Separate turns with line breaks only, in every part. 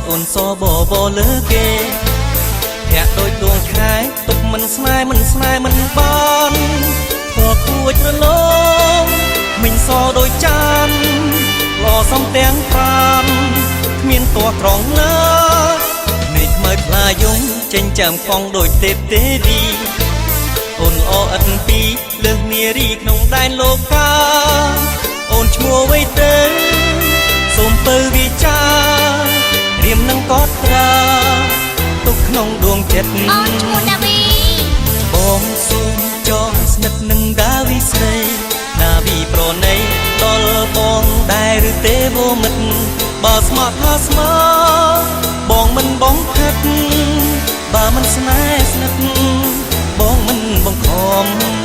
អូនសបបលើគេធាក់ដូចដួងខែទុកមិនស្នេហ៍មិនបានពណ៌គួចរលោងមិញសដូចចានឡសំទាំងប្រានគ្មានតួត្រង់ណាមេឃមើលថ្លាយំចេញចាំខំដូចទេពទេរីអូនល្អឥតពីលើសនារីក្នុងដែនលោកាអូនឈ្មោះអ្វីទៅសូមពើវាចារៀមនឹងកត់ត្រាទុកក្នុងដួងចិត្ត
អូនឈ្មោះដាវី
បងសូមចងស្និទ្ធនឹងដាវីស្រីដាវីប្រណីដល់បងដែរឬទេវមិត្តបើស្មោះថាស្មើបងមិនបងខិតបើមិនស្នេហ៍ស្និទ្ធបងមិនបងខំ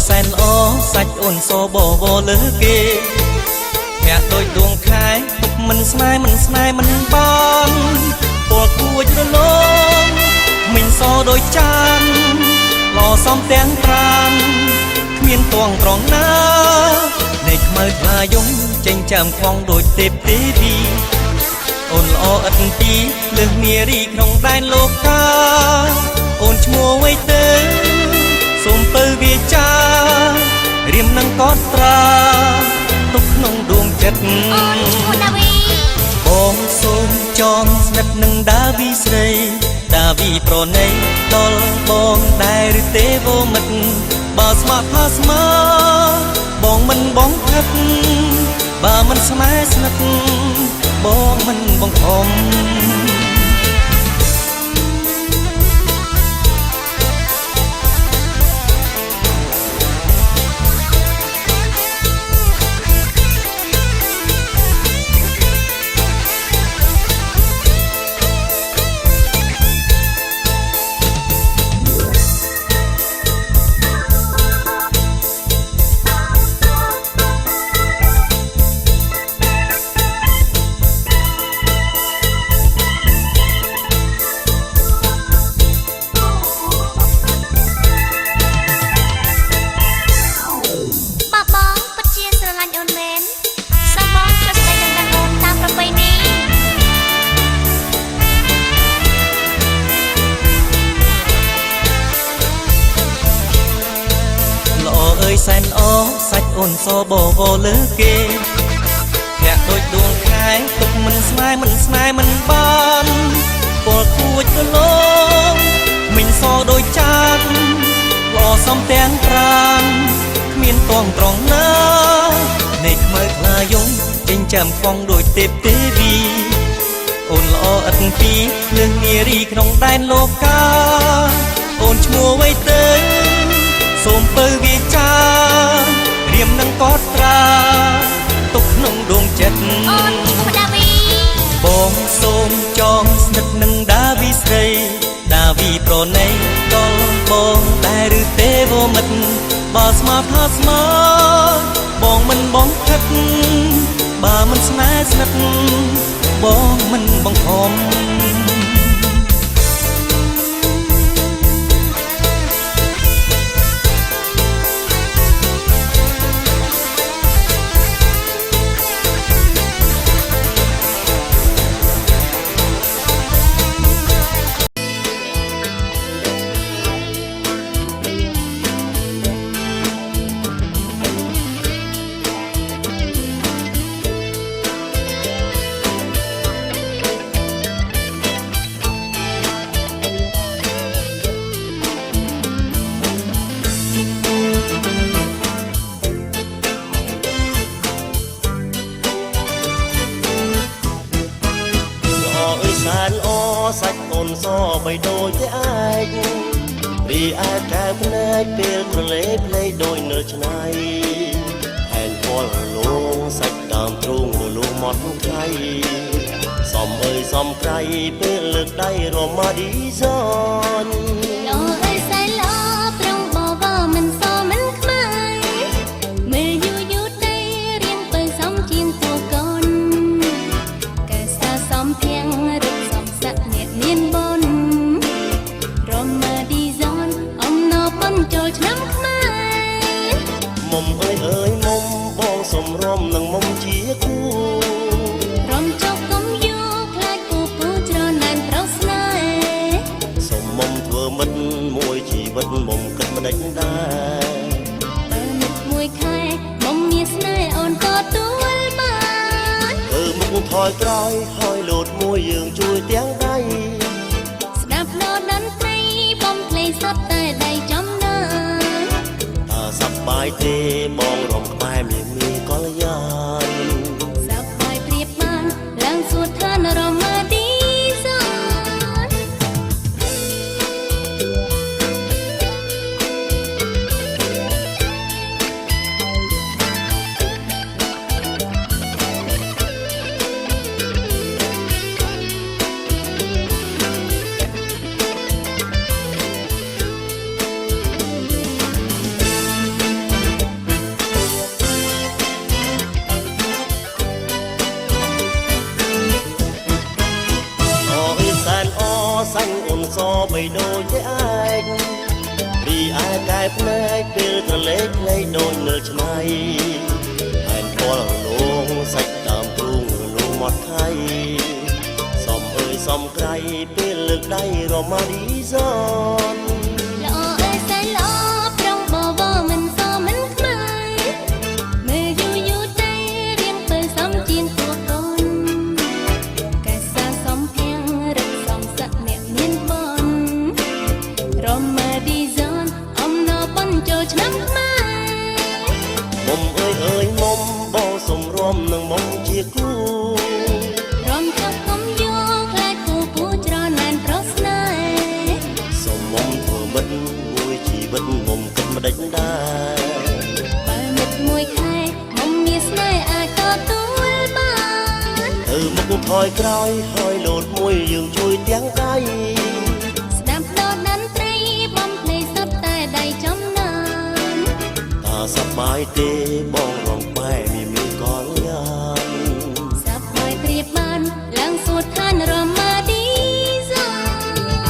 សែនល្អសាច់អូនសបវលើគេធាក់ដូចដួងខែទុកមិនស្នេហ៍មិនបានពណ៌គួចរលោងមិញសដូចចានឡសំទាំងប្រានគ្មានតួងត្រង់ណានៃខ្មៅថ្លាយំចេញចាំខំដូចទេពទេរីអូនល្អឥតពីលើសនារីក្នុងដែនលោកាអូនឈ្មោះអ្វីទៅសូមពើវាចារៀមនឹងកត់ត្រាទុកក្នុងដួងចិត្ត
អូនឈ្មោះដាវី
បងសូមចងស្និទ្ធនឹងដាវីស្រីដាវីប្រណីដល់បងដែរឬទេវមិត្តបើស្មោះថាស្មើបងមិនបងខិតបើមិនស្នេហ៍ស្និទ្ធបងមិនបងខំសែនល្អសាច់អូនសបវលើគេធាក់ដូចដួងខែទុកមិនស្នេហ៍មិនបានពណ៌គួចរលោងមិញសដូចចានឡសំទាំងប្រានគ្មានតួងត្រង់ណានៃខ្មៅថ្លាយំចេញចាំខំដូចទេពទេរីអូនល្អឥតពីលើសនារីក្នុងដែនលោកាអូនឈ្មោះអ្វីទៅសូមពើវាចារៀមនឹងកត់ត្រាទុកក្នុងដួងចិត្ត
អូនឈ្មោះដាវី
បងសូមចងស្និទ្ធនឹងដាវីស្រីដាវីប្រណីដល់បងដែរឬទេវមិត្តបើស្មោះថាស្មើបងមិនបងខិតបើមិនស្នេហ៍ស្និទ្ធបងមិនបងខំ
សាច់អូនសបីដូចតែឯករីឯកែភ្នែកពេលក្រឡេកភ្លេចដូចនៅឆ្នៃហែងពលលងសាច់តាមទ្រូងរលងមាត់ใจសំអើយសំក្រៃពេលលើកដៃរមាឌីសន
លោអើយសែឡោប្រងបបមិនសមិនខ្មៅមើលយូរទៅរៀនបើសំជាងតួកូនកែសាសំភៀងរឹកសំស័កអ្នកមានបុណ្យរមាឌីសនអំណរប៉ុនចូលឆ្នាំខ្មែរ
មុំអើយមុំបងសំរុំនឹងមុំជាគូ
រំចុកកុំយូខ្លាចពូពូច្រណែនប្រុសស្នេហ៍
សុំមុំធ្វើមិត្តមួយជីវិតមុំគិតម្ដេចដែរ
បើមិត្តមួយខែមុំមានស្នេហ៍អូនក៏ទួលបាន
ធ្វើមុខថយក្រោយហើយលោតមួយយើងជួយទាំងដៃ
ស្ដាប់លោតន្ត្រីបំភ្លេងសត់តែដៃចំណាយ
ថាសប្បាយទេបងរំក្បែរមានមានកល្យាន
សប្បាយព្រៀបបានឡើងសួតឋានរមាឌីសន
សាញ់អូនសបីដូចតែឯករីឯកែភ្នែកពេលត្រឡេកភ្លេចដូចនៅឆ្នៃហែងពលលងសាច់តាមទ្រូងរលងមាត់ថៃសំអើយសំក្រៃពេលលើកដៃរមាឌីសន
លោអើយសែឡោប្រងបបមិនសមិនខ្មៅមើលយូរទៅរៀនបើសំជាងតួកូនកែសាសំភៀងរឹកសំស័កអ្នកមានបុណ្យរមាឌីសនអំណរប៉ុនចូលឆ្នាំខ្មែរ
មុំអើយមុំបងសំរុំនឹងមុំជាគូ
រំចុកកុំយូខ្លាចពូពូច្រណែនប្រុសស្នេហ៍
សុំមុំធ្វើមិត្តមួយជីវិតមុំគិតម្ដេចដែរ
បើមិត្តមួយខែមុំមានស្នេហ៍អាចទទួលបាន
ធ្វើមុខថយក្រោយហើយលោតមួយយើងជួយទាំងដៃ
ស្ដាប់ដោតន្ត្រីបំភ្លេងសត់តែដៃចំណាន
ថាសប្បាយទេបងរំបែមានមានកល្យាន
សប្បាយព្រៀបបានឡើងសួតឋានរមាឌីសន
អ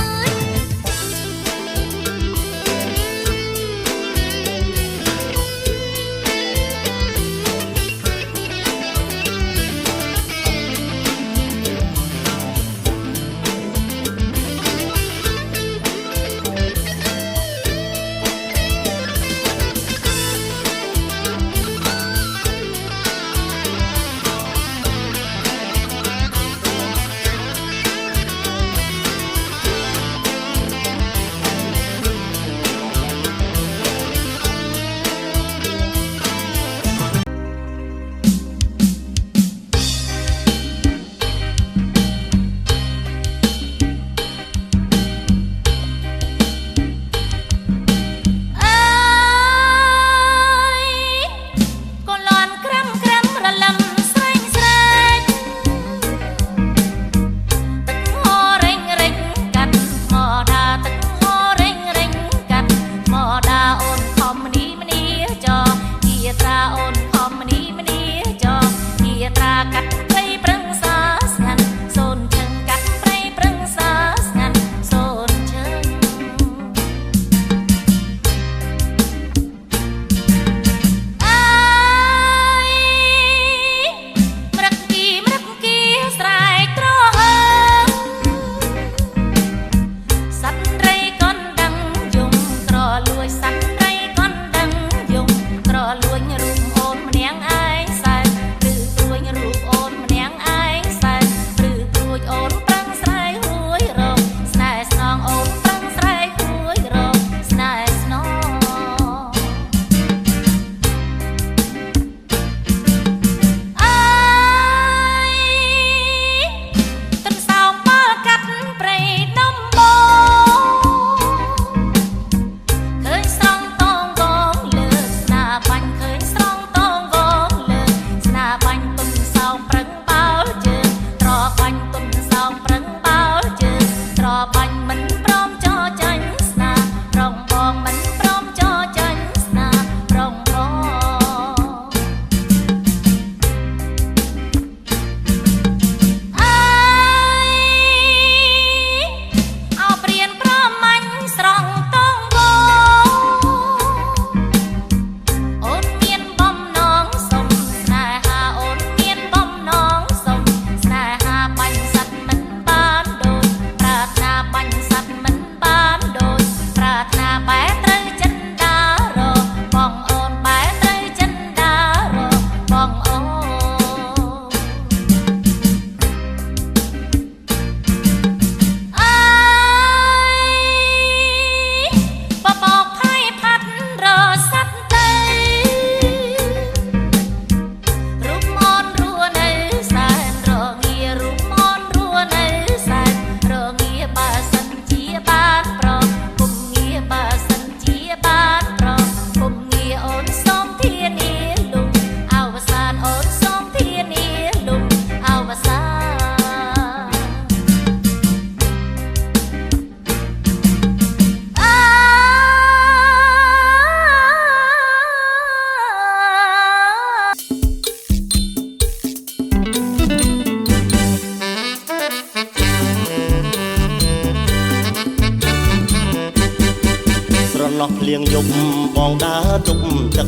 ភ្លៀងយប់បងដើរទុកទឹក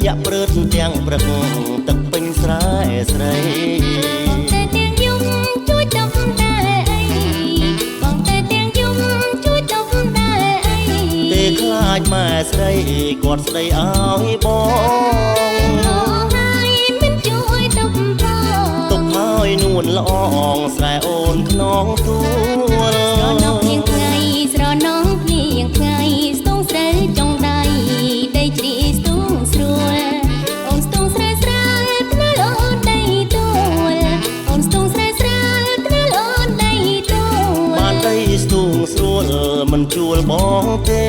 ញាក់ព្រឺតទាំងព្រឹកទឹកពេញស្រែស្រី
តែទាំងយំជួយដុំតែអីបងតែទាំងយំជួយដុំតែអី
ទេខ្លាចម៉ែស្រីគាត់ស្ដីឲ្យបង
ហើយមិនជួយដុំផង
ទុកហើយនួនល្អងស្រែអូនខ្នងទួល
ស្រណោះភ្លៀងថ្ងៃស្រណោះភ្លៀងថ្ងៃស្ទងស្រូវចុងដៃដីជ្រីស្ទងស្រួលអូនស្ទងស្រូវស្រាលថ្នាលអូនដីទួលអូនស្ទងស្រូវស្រាលថ្នាលអូនដីទួល
បានដីស្ទូងស្រួលមិនជួលបងទេ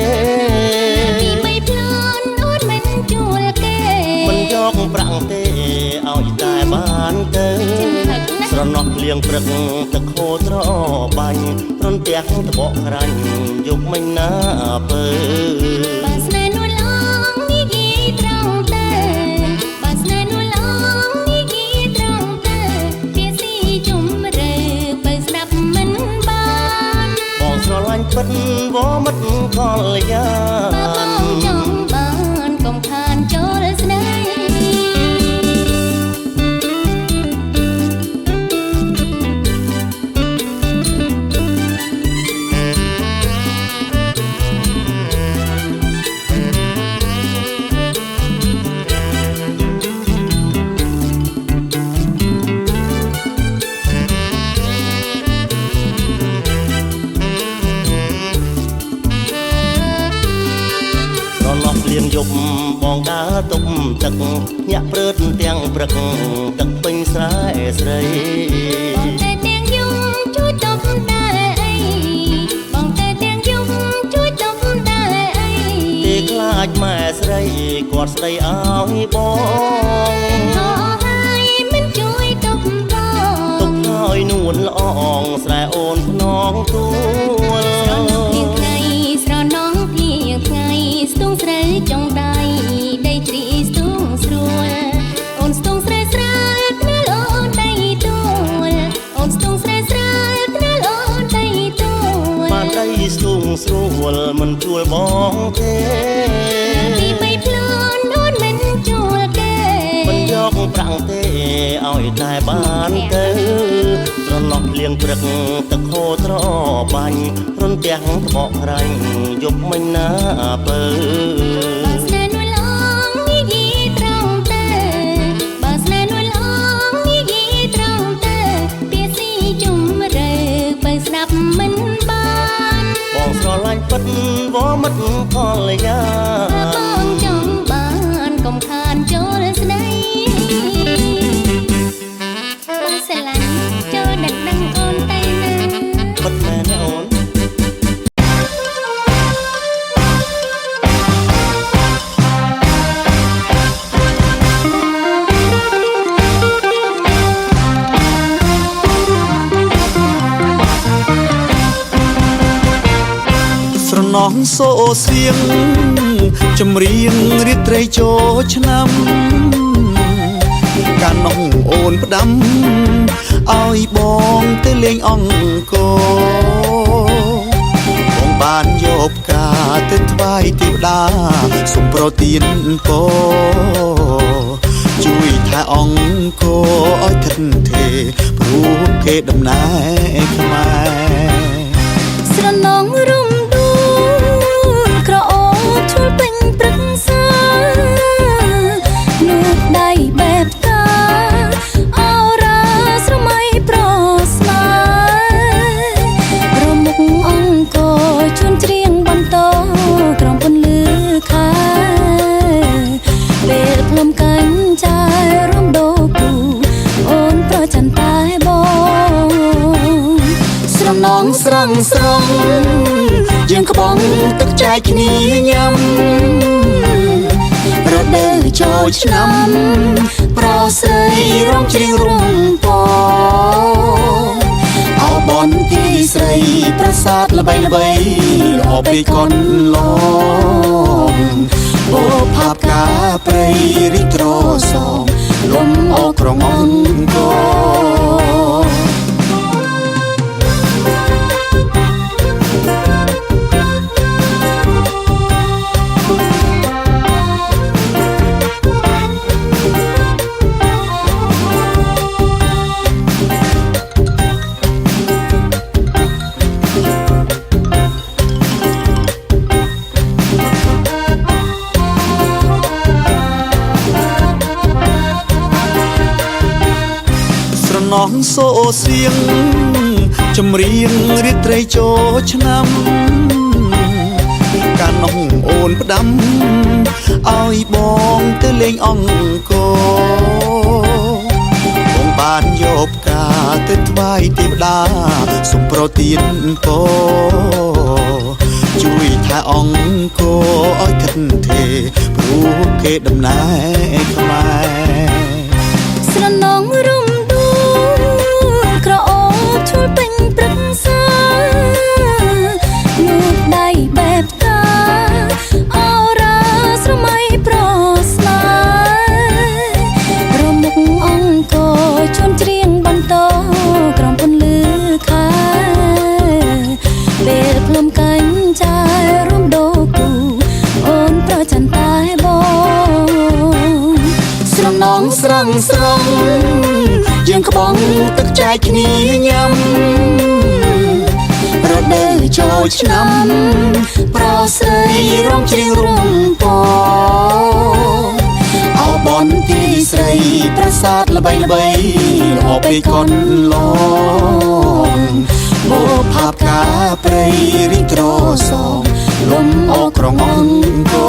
ពីបីផ្លន់អូនមិនជួលគេ
មិនយកប្រាក់ទេឲ្យតែបានទៅស្រណោះភ្លៀងព្រឹកទឹកហូរត្របាញ់រន្ទះត្បកក្រាញ់យកមិនណាពើ
បានស្នេហ៍នួនឡងនេះគីត្រង់ទៅបានស្នេហ៍នួនឡងនេះគីត្រង់ទៅជាស៊ីជុំរើបើស្ដាប់មិនបាន
បងស្រឡាញ់ពិតវមិត្តកលយា
បើបងចង់បានកុំខានចូលស្នេហ៍
ស្រណោះភ្លៀងយប់បងដើរទុកទឹកញាក់ព្រឺតទាំងព្រឹកទឹកពេញស្រែស្រី
បងតែទាំងយំជួយដុំតែអីបងតែទាំងយំជួយដុំតែអី
ទេខ្លាចម៉ែស្រីគាត់ស្ដីឲ្យបង
ហើយមិនជួយដុំផង
ទុកហើយនួនល្អងស្រែអូនខ្នងទួល
ស្រណោះភ្លៀងថ្ងៃស្រណោះភ្លៀងថ្ងៃស្ទងស្រូវចុងដៃដីជ្រីស្ទងស្រួលអូនស្ទងស្រូវស្រាលថ្នាលអូនដីទួលអូនស្ទងស្រូវស្រាលថ្នាលអូនដីទួល
បានដីស្ទូងស្រួលមិនជួលបងទេ
ពីបីផ្លន់អូនមិនជួលគេ
មិនយកប្រាក់ទេឲ្យតែបានទៅស្រណោះភ្លៀងព្រឹកទឹកហូរត្របាញ់រន្ទះត្បកក្រាញ់យកមិនណាពើ
បើស្នេហ៍នួនឡងនេះគីត្រង់ទៅបើស្នេហ៍នួនឡងនេះគីត្រង់ទៅពីស៊ីជុំរើបើស្ដាប់មិនបាន
បងស្រឡាញ់ពិតវមិត្តកលយា
បើបងចង់បានកុំខានចូលស្ដីបងស្រឡាញ់ចូលដឹងអូនតែណា
ពិតមែនទេអូន
ស្រណោះសូសៀងចម្រៀងរាត្រីចូលឆ្នាំកាលនោះអូនផ្ដាំឲ្យបងទៅលេងអង្គរបងបានយកផ្កាទៅថ្វាយទេវតាសូមប្រទានពរជួយថែអង្គរឲ្យថិតថេរព្រោះគេដំណើរខ្មែរ
ស្រណងរំដួលក្រអូបឈុលពេញព្រឹកសានូបដៃបែបតាអរ៉ាស្រមៃប្រស្នារមុខអង្គជួនច្រៀងបន្តក្រំពន្លឺខែពេលភ្លុំកាញ់ចាយរំដោគូអូនប្រច័ន្ទតែបង ស្រណងស្រងស្រងយើងក្បងទឹកចែកគ្នាញ៉ាំរដូវចូលឆ្នាំប្រស្រីរំជ្រៀងរំពងអោបនទីស្រីប្រាសាទល្បីល្បីល្អពេកកនឡងអូផាបការព្រៃរីកត្រសងលំអោក្រងអង្គរ
ស
ងសូសៀងចម្រៀងរាត្រីចូលឆ្នាំកាលនោះអូនផ្ដាំឲ្យបងទៅលេងអង្គរបានយកផ្កាទៅថ្វាយទេវតាសូមប្រទានពរជួយថែអង្គរឲ្យខិតទេព្រោះគេដំណើរខ្មែរ
ស្រណងរំដួលក្រអូបឈុលពេញព្រឹកសាងូតដៃបែបតាអរ៉ាស្រមៃប្រស្នារមុខអង្គរជន់ច្រៀងបន្តក្រំពន្លឺខែពេលភ្លុំកាញ់ចាយរំដោគូអូនប្រច័ន្ទតែបងស្រណងស្រងស្រងយើងក្បងទឹកចែកគ្នាញ៉ាំរដូវចូលឆ្នាំប្រស្រីរំជ្រៀងរំពងអោបនទីស្រីប្រាសាទល្បីល្បីល្អពេកកូនឡងបូផាបកាព្រៃរីត្រសងលំអោក្រងអង្គរ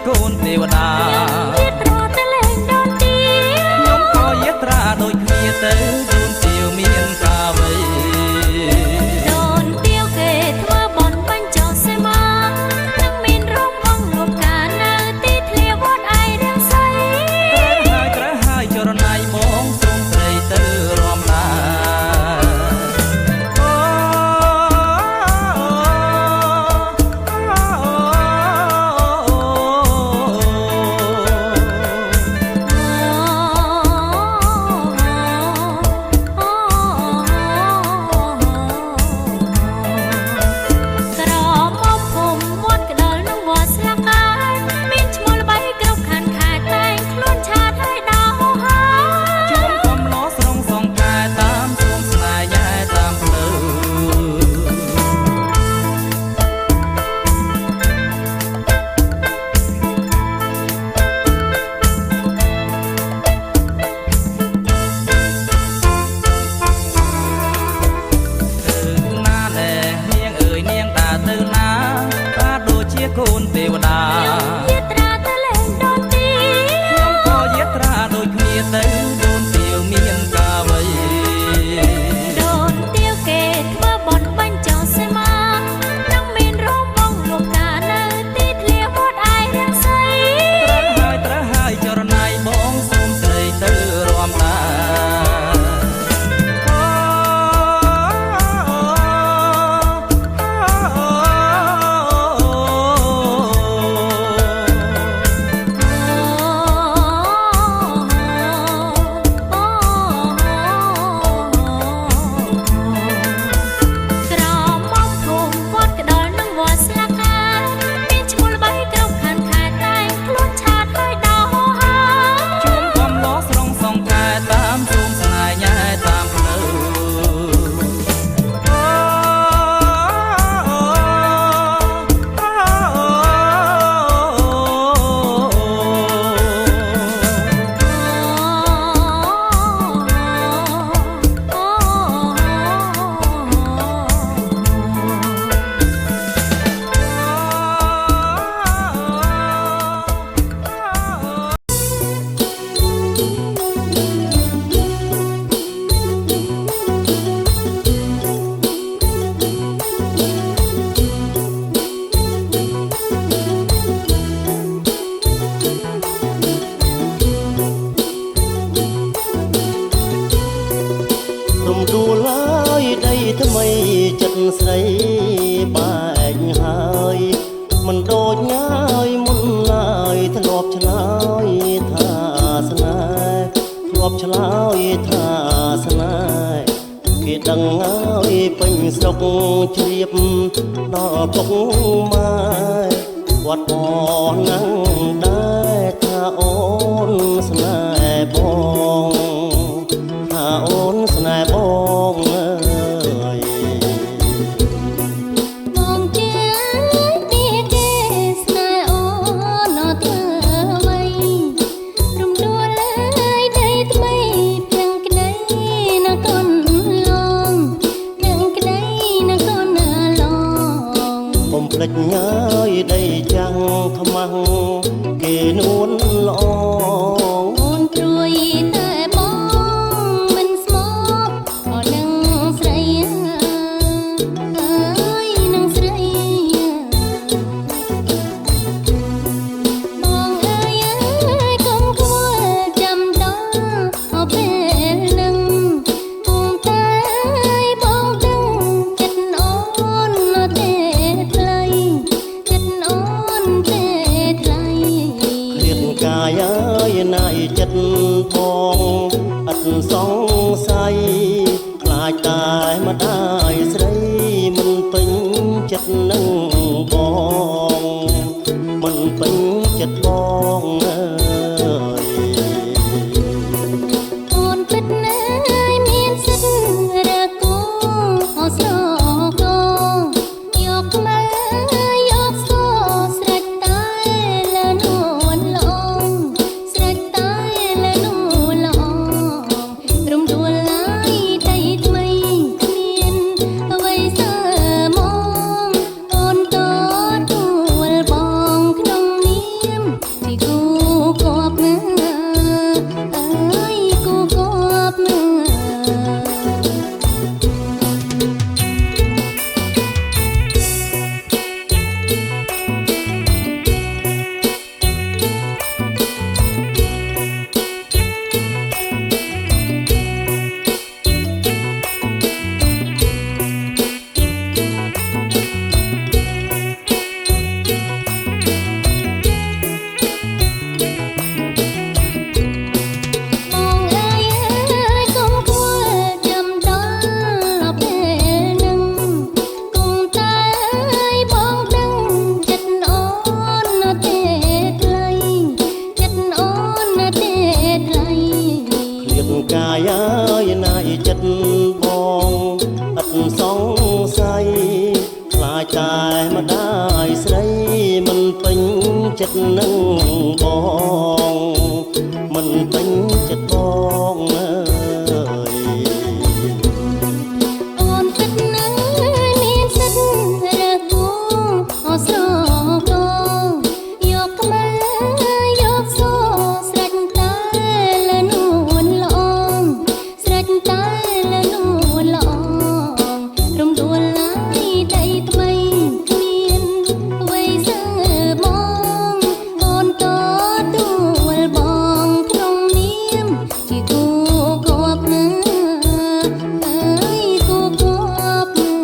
កូនទេវតាយាត្រាទៅលេងដូនទាខ្ញុំក៏យាត្រាដូចគ្នាទៅដូនទាវមានការវៃដូនទាវគេធ្វើបន់បញ្ចុះសេមានឹងមានរំបងលួបកានៅទីធ្លាវត្តឯរាំងសីត្រូវហើយចរណៃបងសូមស្រីទៅរំលាកូនទេវតាយាត្រាទៅលេងដូនទាខ្ញុំក៏យាត្រាដូចគ្នាទៅដូនទាវមានការវៃដូនទាវគេធ្វើបន់បញ្ចុះសេមានឹងមានរំបងលួបកានៅទីធ្លាវត្តឯរាំងសីត្រូវហើយចរណៃបងសូមស្រីទៅរំលាស្រីបែកហើយមិនដូចញ៉ាយមុនឡើយ
ទុកជ្រាបដល់ពុកម៉ែគាត់បងនឹងដែរថាអូនស្នេហ៍បងថាអូនស្នេហ៍បងអើយ
បងជាទីគេស្នេហ៍អូនអត់ធ្វើអ្វីរំដួលឡើយដីថ្មីផ្ទាំងក្ដីណាកូនឡងផ្ទាំងក្ដីណាកូនឡង
កុំភ្លេចញ៉ាយដីចាំងខ្មាំងគេនួនល្អ
អូនព្រួយតែបងមិនស្មោកក៏នឹងស្រីអើយនឹងស្រីបងអើយកុំគួរចាំដល់អពេលនឹងគង់តែបងដឹងចិត្តអូនទេថ្លៃចិត្តអូនទេថ្លៃ
ឃ្លាតកាយអើយណាយចិត្តបងអត់សង្ស័យខ្លាចតែម្ដាយស្រីមិនពេញចិត្តនឹងបងមិនពេញចិត្តបងអើយ
អូនពិតណាស់មានសិទ្ធិរកូអស្រកយកមកយកសស្រេចតែលនួនល្អស្រេចតែលនួនល្អរំដួលឡើយដីថ្មីគ្មានអ្វីសើមកអូនតទួលបងក្នុងនាមជាគូគប់ណាអើយគូគប់ណាបងអើយកុំគួរចាំដល់ពេលនឹងគង់តែបងដឹងចិត្តអូនទេថ្លៃចិត្តអូនទេថ្លៃ
ឃ្លាតកាយអើយណាយចិត្តបងអត់សង្ស័យខ្លាចតែម្ដាយស្រីមិនពេញចិត្តនឹងបងមិនពេញចិត្តបងអើយ
អូនពិតណាស់មានសិទ្ធិរកូអស្រកយកមកយកសស្រេចតែលនួនល្អស្រេចតែលនួនល្អរំដួលឡើយដីថ្មីគ្មានអ្វីសើមកអូនតទួលបងក្នុងនាមជាគូគប់ណាអើយគូគប់ណា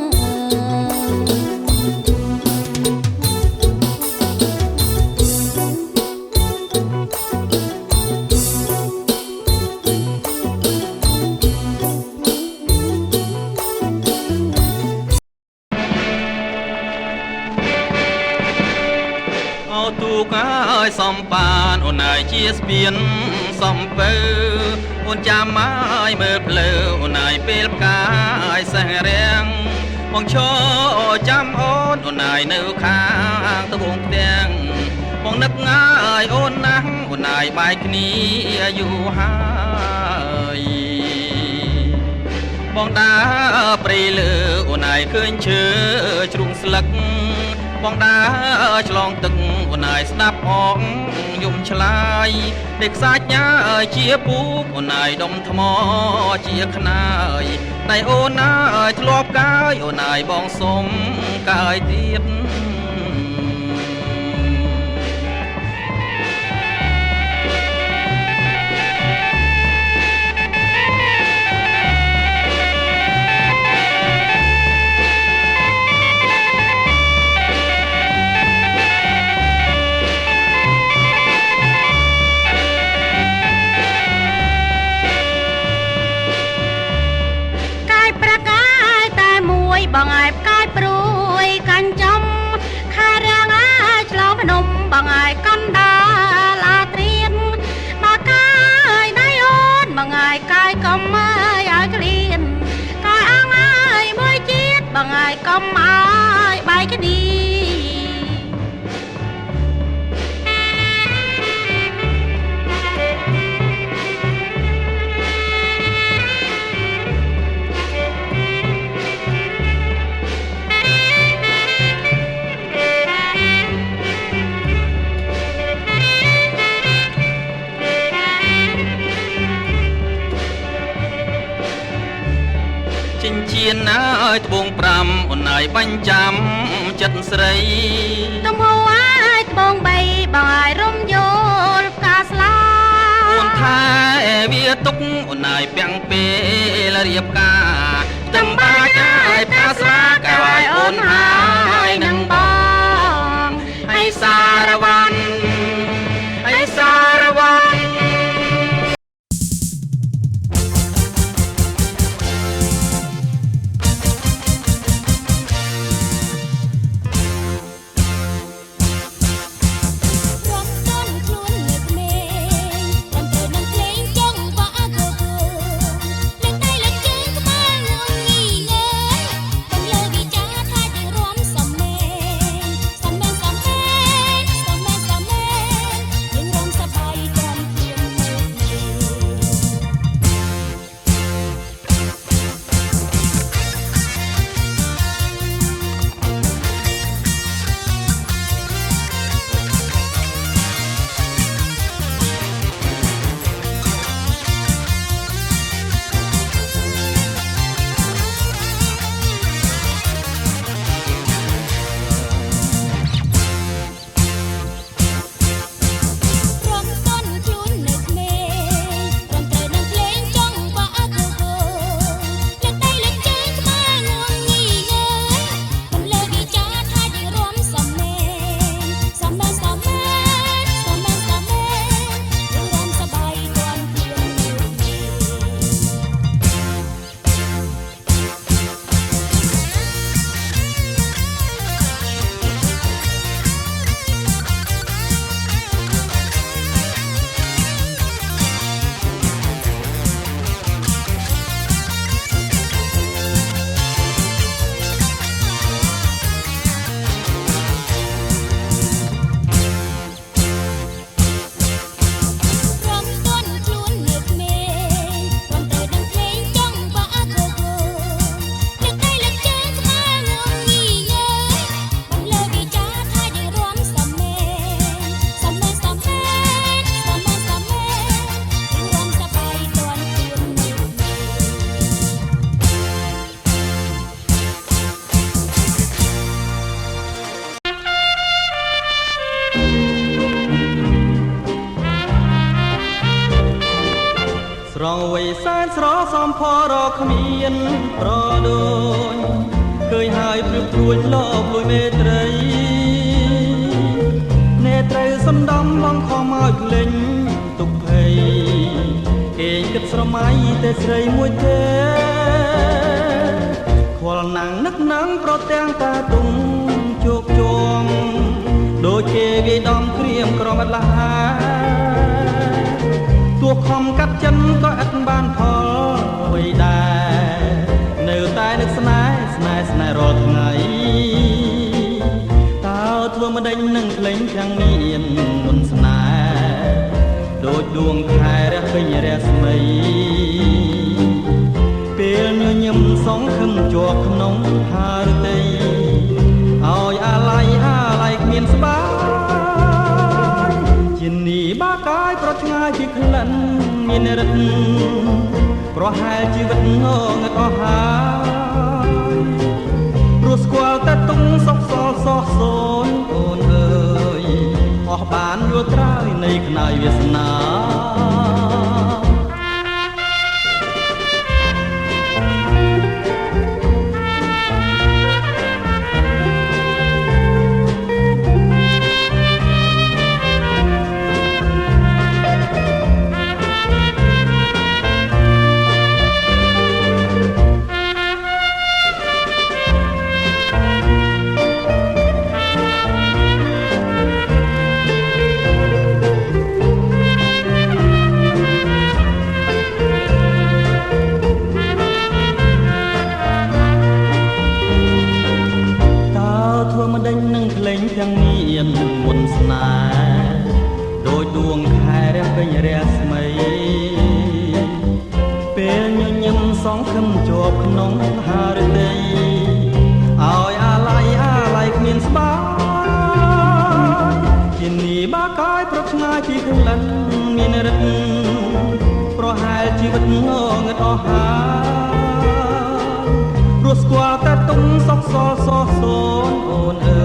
អូទូកអើយសំបានអូនឯងជាស្ពានសំពើអូនចាំឲ្យមើលភ្លឺអូនឯងពេលផ្កាយសេះរាំងបងឈរចាំអូនអូនឯងនៅខាងត្បូងផ្ទាំងបងនឹកងាយអូនណាស់អូនឯងបែកគ្នាយូរហើយបងដើរព្រៃលើអូនឯងឃើញឈើជ្រុងស្លឹកបងដើរឆ្លងទឹកអូនឯងស្ដាប់អងយំឆ្លើយទេខ្សាច់ញ៉ាជាពូកអូនឯងដុំថ្មជាខ្នើយដៃអូនឯងធ្លាប់កាយអូនឯងបងសុំកាយទៀត
បង
នអើយត្បូងប្រាំអូនអើយបាញ់ចាំចិត្តស្រី
ទំហូរអើយត្បូងបីបងអើយរំយល់ផ្កាស្លា
អូនថែវាទុកអូនអើយពាំងពេលរៀបការទំបាច់អើយផ្កាស្លាកែវឲ្យអូនហើយនឹងបងឲ្យសារវ័នឲ្យសារវ័នស្រងវ័យសែនស្រសំផរគ្មានប្រដូចឃើញហើយព្រឹកព្រួយលបលួយមេត្រីនេត្រូវសំដំបងខំឲ្យក្លែងទុកភ័យគេគិតស្រមៃតែស្រីមួយទេខ្វល់ណាំងនឹកណាំងប្រទាំងតាទុំជោគជងដូចគេវាដំក្រៀមក្រមអត់លះទោះខំកាត់ចិនក៏ឥតបានផលអ្វីដែរនៅតែនឹកស្នេហ៍ស្នេហ៍ស្នេហ៍រាល់ថ្ងៃតើធ្វើមិនដេញនឹងក្លែងទាំងមានមុនស្នេហ៍ដូចដួងខែរះពេញរស្មីពេលញញឹមសងខឹមជាប់ក្នុងហារតីឲ្យអាឡ័យគ្មានស្បាជានីបាកាយប្រឆ្ងាយពីក្លិនមានរិទ្ធប្រហែលជីវិតងងឹតអស់ហើយព្រោះស្គាល់តែទុំសុខសល់សោះសូនអូនអើយអស់បានយល់ត្រើយនៃខ្នើយវាសនាទាំងមានមុនស្នេហ៍ដូចដួងខែរះពេញរស្មីពេលញញឹមសងខឹមជាប់ក្នុងហារតីឲ្យអាឡ័យគ្មានស្បាជានីបាកាយប្រឆ្ងាយពីក្លិនមានរិទ្ធប្រហែលជីវិតងងឹតអស់ហើយព្រោះ
សុខសល់សោះសូនអូនអើ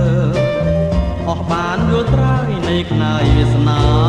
អស់បានយល់ត្រើយនៃខ្នើយវាសនា